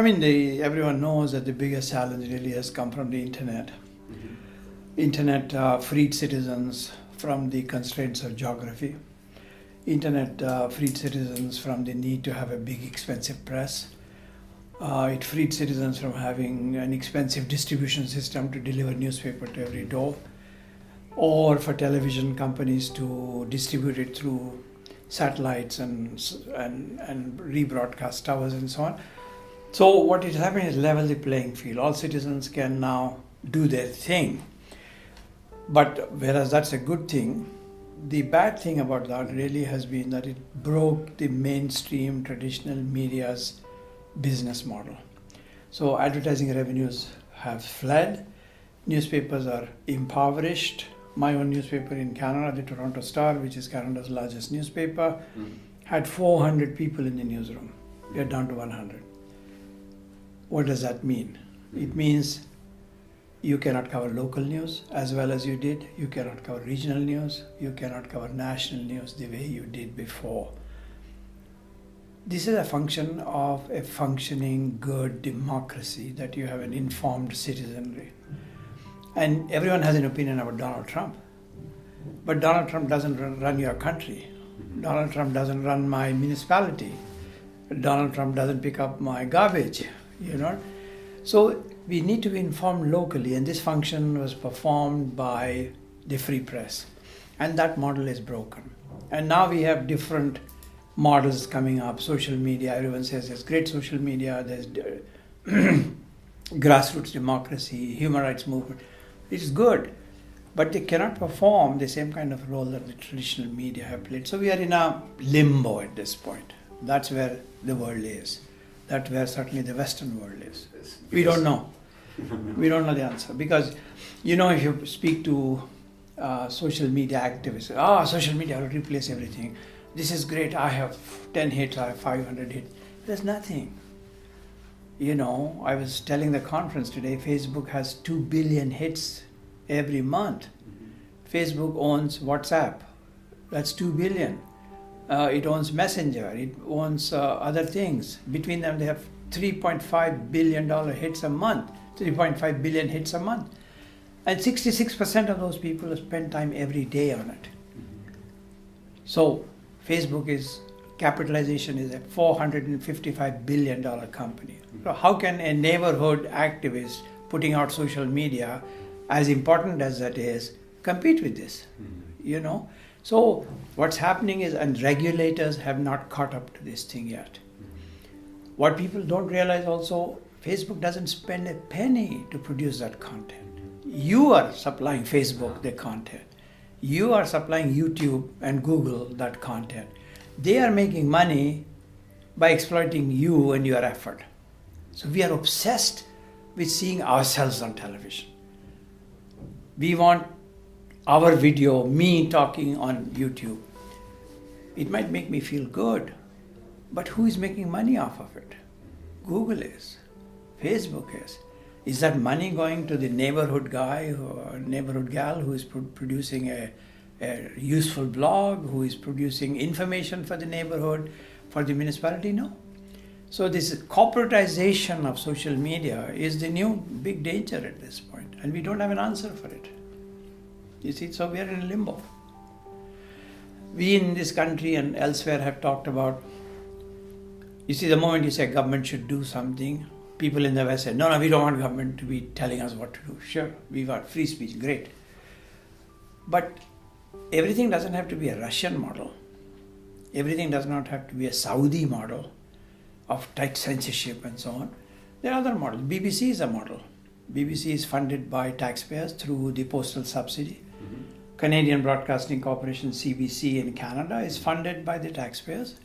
I mean, everyone knows that the biggest challenge really has come from the internet. Mm-hmm. Internet freed citizens from the constraints of geography. Internet freed citizens from the need to have a big, expensive press. It freed citizens from having an expensive distribution system to deliver newspaper to every door, or for television companies to distribute it through satellites and rebroadcast towers and so on. So what is happening is level the playing field. All citizens can now do their thing. But whereas that's a good thing, the bad thing about that really has been that it broke the mainstream traditional media's business model. So advertising revenues have fled, newspapers are impoverished. My own newspaper in Canada, the Toronto Star, which is Canada's largest newspaper, had 400 people in the newsroom. We are down to 100. What does that mean? It means you cannot cover local news as well as you did. You cannot cover regional news. You cannot cover national news the way you did before. This is a function of a functioning, good democracy, that you have an informed citizenry. And everyone has an opinion about Donald Trump. But Donald Trump doesn't run your country. Donald Trump doesn't run my municipality. Donald Trump doesn't pick up my garbage, So we need to be informed locally, and this function was performed by the free press. And that model is broken. And now we have different models coming up. Social media, everyone says there's great social media, there's grassroots democracy, human rights movement. It's good, but they cannot perform the same kind of role that the traditional media have played. So we are in a limbo at this point. That's where the world is. That's where certainly the Western world is. We don't know. We don't know the answer. Because, if you speak to social media activists, social media will replace everything. This is great. I have 10 hits, I have 500 hits. There's nothing. I was telling the conference today, Facebook has 2 billion hits every month. Facebook owns WhatsApp. That's 2 billion. It owns Messenger. It owns other things. Between them, they have $3.5 billion hits a month. 3.5 billion hits a month. And 66% of those people spend time every day on it. So Facebook capitalization is a $455 billion company. So how can a neighborhood activist putting out social media, as important as that is, compete with this? So what's happening is, and regulators have not caught up to this thing yet. What people don't realize also, Facebook doesn't spend a penny to produce that content. You are supplying Facebook the content. You are supplying YouTube and Google that content. They are making money by exploiting you and your effort. So we are obsessed with seeing ourselves on television. We want our video, me talking on YouTube. It might make me feel good, but who is making money off of it? Google is. Facebook is. Is that money going to the neighborhood guy or neighborhood gal who is producing a useful blog, who is producing information for the neighborhood, for the municipality? No. So this corporatization of social media is the new big danger at this point, and we don't have an answer for it. You see, so we are in limbo. We in this country and elsewhere have talked about, the moment you say government should do something, people in the West say, no, we don't want government to be telling us what to do. Sure, we want free speech, great. But everything doesn't have to be a Russian model. Everything does not have to be a Saudi model of tight censorship and so on. There are other models. BBC is a model. BBC is funded by taxpayers through the postal subsidy. Canadian Broadcasting Corporation, CBC in Canada, is funded by the taxpayers.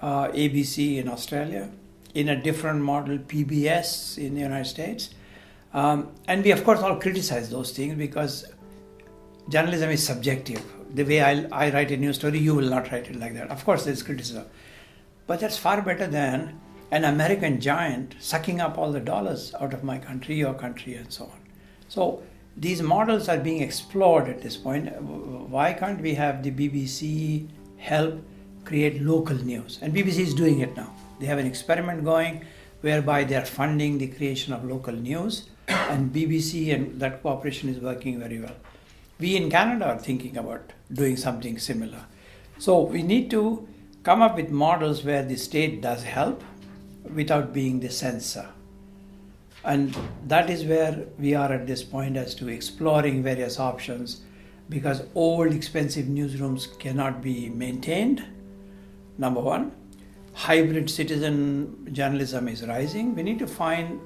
ABC in Australia. In a different model, PBS in the United States. And we, of course, all criticize those things because journalism is subjective. The way I write a news story, you will not write it like that. Of course, there's criticism. But that's far better than an American giant sucking up all the dollars out of my country, your country, and so on. So these models are being explored at this point. Why can't we have the BBC help create local news? And BBC is doing it now. They have an experiment going whereby they are funding the creation of local news, and BBC and that cooperation is working very well. We in Canada are thinking about doing something similar. So we need to come up with models where the state does help without being the censor. And that is where we are at this point as to exploring various options, because old expensive newsrooms cannot be maintained, number one. Hybrid citizen journalism is rising. We need to find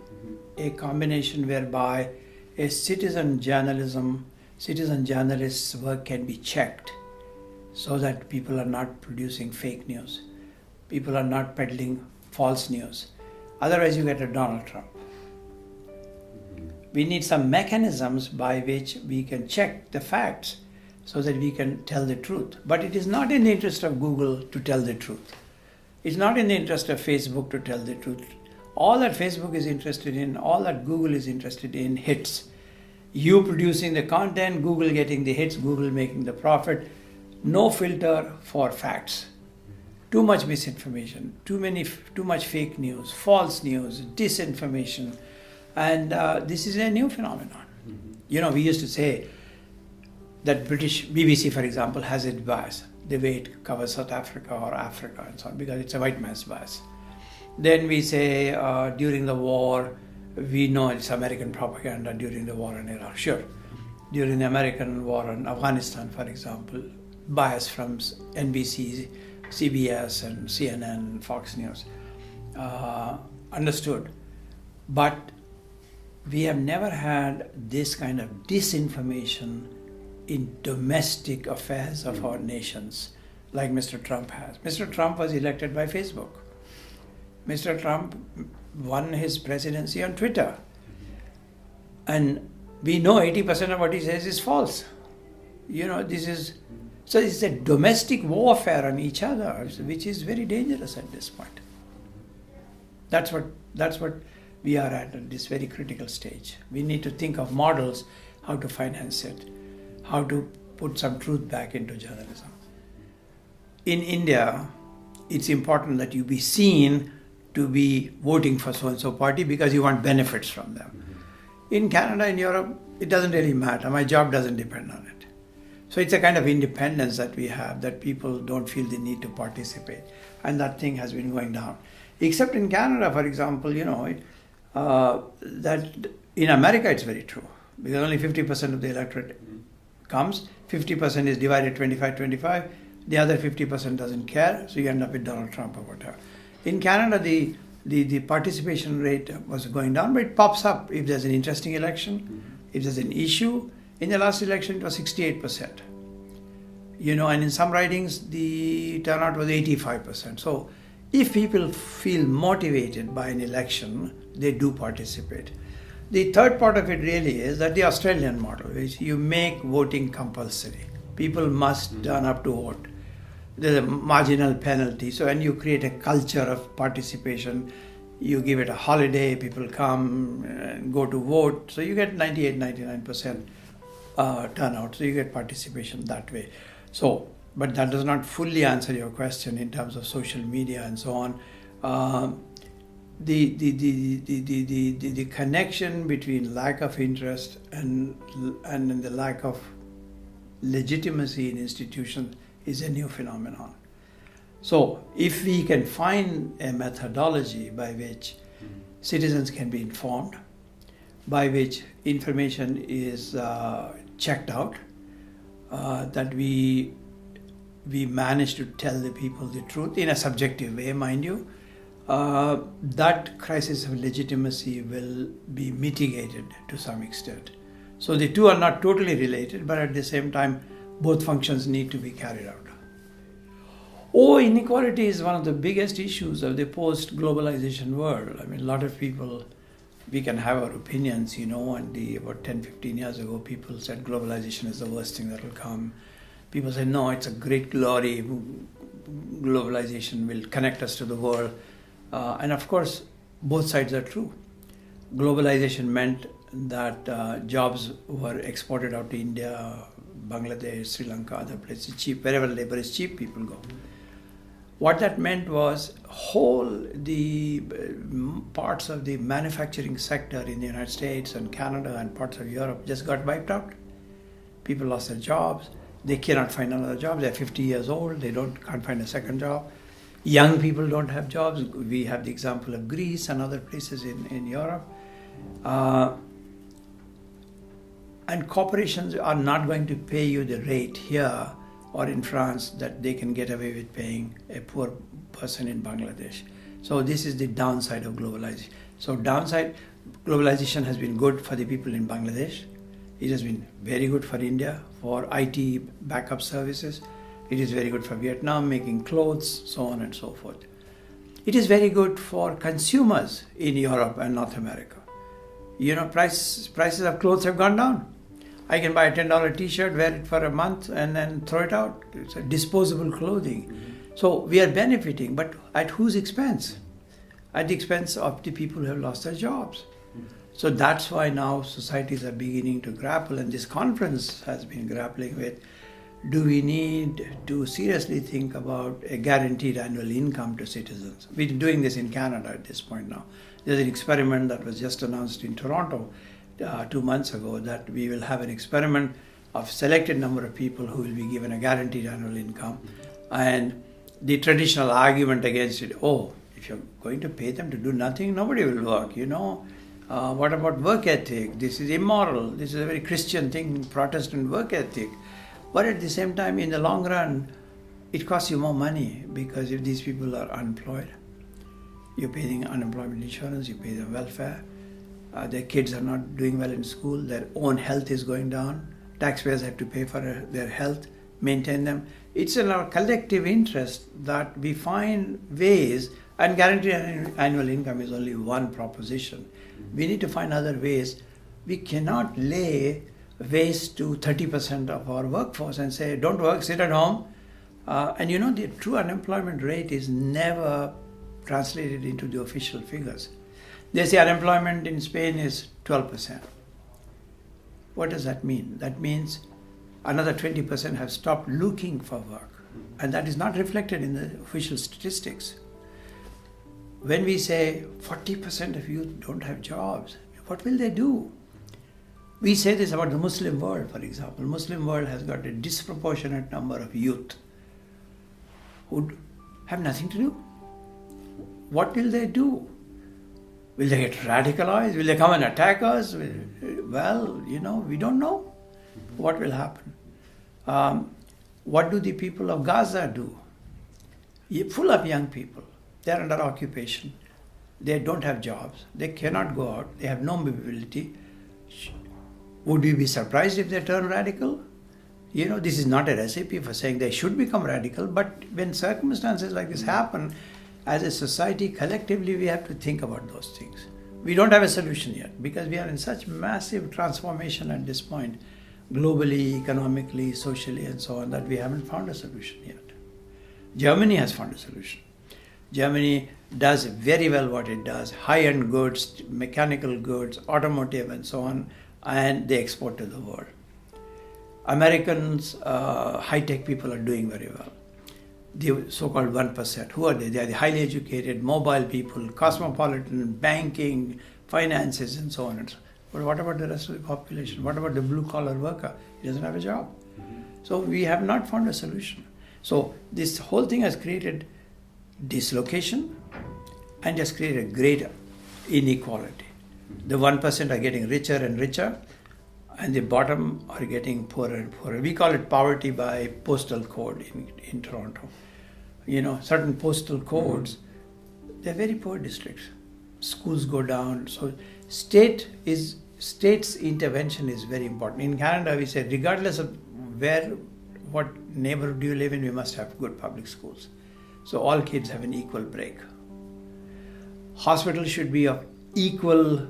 a combination whereby a citizen journalist's work can be checked so that people are not producing fake news. People are not peddling false news. Otherwise you get a Donald Trump. We need some mechanisms by which we can check the facts so that we can tell the truth. But it is not in the interest of Google to tell the truth. It's not in the interest of Facebook to tell the truth. All that Facebook is interested in, all that Google is interested in, hits. You producing the content, Google getting the hits, Google making the profit. No filter for facts. Too much misinformation, too much fake news, false news, disinformation. And this is a new phenomenon. You know, we used to say that British BBC, for example, has its bias, the way it covers South Africa or Africa and so on, because it's a white man's bias. Then we say during the war, we know it's American propaganda during the war in Iraq. Sure. During the American war in Afghanistan, for example, bias from NBC, CBS and CNN, Fox News. Understood. But we have never had this kind of disinformation in domestic affairs of our nations like Mr. Trump has. Mr. Trump was elected by Facebook. Mr. Trump won his presidency on Twitter. And we know 80% of what he says is false. You know, so it's a domestic warfare on each other, which is very dangerous at this point. That's what we are at this very critical stage. We need to think of models, how to finance it, how to put some truth back into journalism. In India, it's important that you be seen to be voting for so-and-so party because you want benefits from them. In Canada, in Europe, it doesn't really matter. My job doesn't depend on it. So it's a kind of independence that we have, that people don't feel the need to participate. And that thing has been going down. Except in Canada, for example, you know, that in America it's very true. Because only 50% of the electorate comes, 50% is divided 25-25, the other 50% doesn't care, so you end up with Donald Trump or whatever. In Canada, the participation rate was going down, but it pops up if there's an interesting election, if there's an issue. In the last election, it was 68%. You know, and in some ridings, the turnout was 85%. So if people feel motivated by an election, they do participate. The third part of it really is that the Australian model, which you make voting compulsory. People must turn up to vote. There's a marginal penalty. So when you create a culture of participation, you give it a holiday, people come and go to vote. So you get 98-99% turnout. So you get participation that way. So, but that does not fully answer your question in terms of social media and so on. The connection between lack of interest and the lack of legitimacy in institutions is a new phenomenon. So if we can find a methodology by which citizens can be informed, by which information is checked out, that we manage to tell the people the truth in a subjective way, mind you, that crisis of legitimacy will be mitigated to some extent. So the two are not totally related, but at the same time, both functions need to be carried out. Inequality is one of the biggest issues of the post-globalization world. I mean, a lot of people, we can have our opinions, you know, and about 10-15 years ago, people said globalization is the worst thing that will come. People say, no, it's a great glory. Globalization will connect us to the world. And of course, both sides are true. Globalization meant that jobs were exported out to India, Bangladesh, Sri Lanka, other places cheap. Wherever labor is cheap, people go. What that meant was the parts of the manufacturing sector in the United States and Canada and parts of Europe just got wiped out. People lost their jobs. They cannot find another job. They're 50 years old. They can't find a second job. Young people don't have jobs. We have the example of Greece and other places in Europe. And corporations are not going to pay you the rate here or in France that they can get away with paying a poor person in Bangladesh. So this is the downside of globalization. So globalization has been good for the people in Bangladesh. It has been very good for India, for IT backup services. It is very good for Vietnam, making clothes, so on and so forth. It is very good for consumers in Europe and North America. Prices of clothes have gone down. I can buy a $10 t-shirt, wear it for a month, and then throw it out. It's a disposable clothing. So we are benefiting, but at whose expense? At the expense of the people who have lost their jobs. So that's why now societies are beginning to grapple, and this conference has been grappling with, do we need to seriously think about a guaranteed annual income to citizens? We're doing this in Canada at this point now. There's an experiment that was just announced in Toronto 2 months ago, that we will have an experiment of selected number of people who will be given a guaranteed annual income. And the traditional argument against it, if you're going to pay them to do nothing, nobody will work, What about work ethic? This is immoral. This is a very Christian thing, Protestant work ethic. But at the same time, in the long run, it costs you more money, because if these people are unemployed, you pay them unemployment insurance, you pay them welfare, their kids are not doing well in school, their own health is going down, taxpayers have to pay for their health, maintain them. It's in our collective interest that we find ways, and guaranteed annual income is only one proposition. We need to find other ways. We cannot lay waste to 30% of our workforce and say, don't work, sit at home. The true unemployment rate is never translated into the official figures. They say unemployment in Spain is 12%. What does that mean? That means another 20% have stopped looking for work. And that is not reflected in the official statistics. When we say 40% of youth don't have jobs, what will they do? We say this about the Muslim world, for example. The Muslim world has got a disproportionate number of youth who have nothing to do. What will they do? Will they get radicalized? Will they come and attack us? Well, we don't know what will happen. What do the people of Gaza do? Full of young people. They're under occupation. They don't have jobs. They cannot go out. They have no mobility. Would we be surprised if they turn radical? This is not a recipe for saying they should become radical, but when circumstances like this happen, as a society, collectively, we have to think about those things. We don't have a solution yet, because we are in such massive transformation at this point, globally, economically, socially, and so on, that we haven't found a solution yet. Germany has found a solution. Germany does very well what it does, high-end goods, mechanical goods, automotive, and so on, and they export to the world. Americans, high-tech people are doing very well. The so-called 1%, who are they? They are the highly educated, mobile people, cosmopolitan, banking, finances, and so on and so on. But what about the rest of the population? What about the blue-collar worker? He doesn't have a job. So we have not found a solution. So this whole thing has created dislocation and has created great inequality. The 1% are getting richer and richer, and the bottom are getting poorer and poorer. We call it poverty by postal code in Toronto. Certain postal codes, they're very poor districts. Schools go down. So state's intervention is very important. In Canada, we say regardless of what neighborhood you live in, we must have good public schools. So all kids have an equal break. Hospitals should be of equal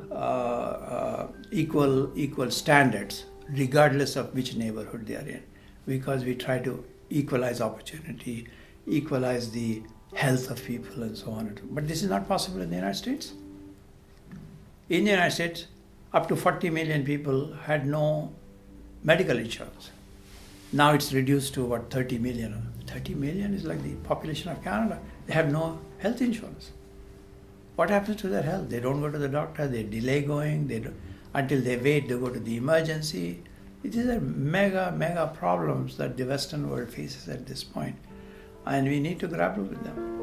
standards, regardless of which neighborhood they are in, because we try to equalize opportunity, equalize the health of people, and so on. But this is not possible in the United States. In the United States, up to 40 million people had no medical insurance. Now it's reduced to what, 30 million. 30 million is like the population of Canada. They have no health insurance. What happens to their health? They don't go to the doctor, they delay going, until they wait, they go to the emergency. These are mega problems that the Western world faces at this point. And we need to grapple with them.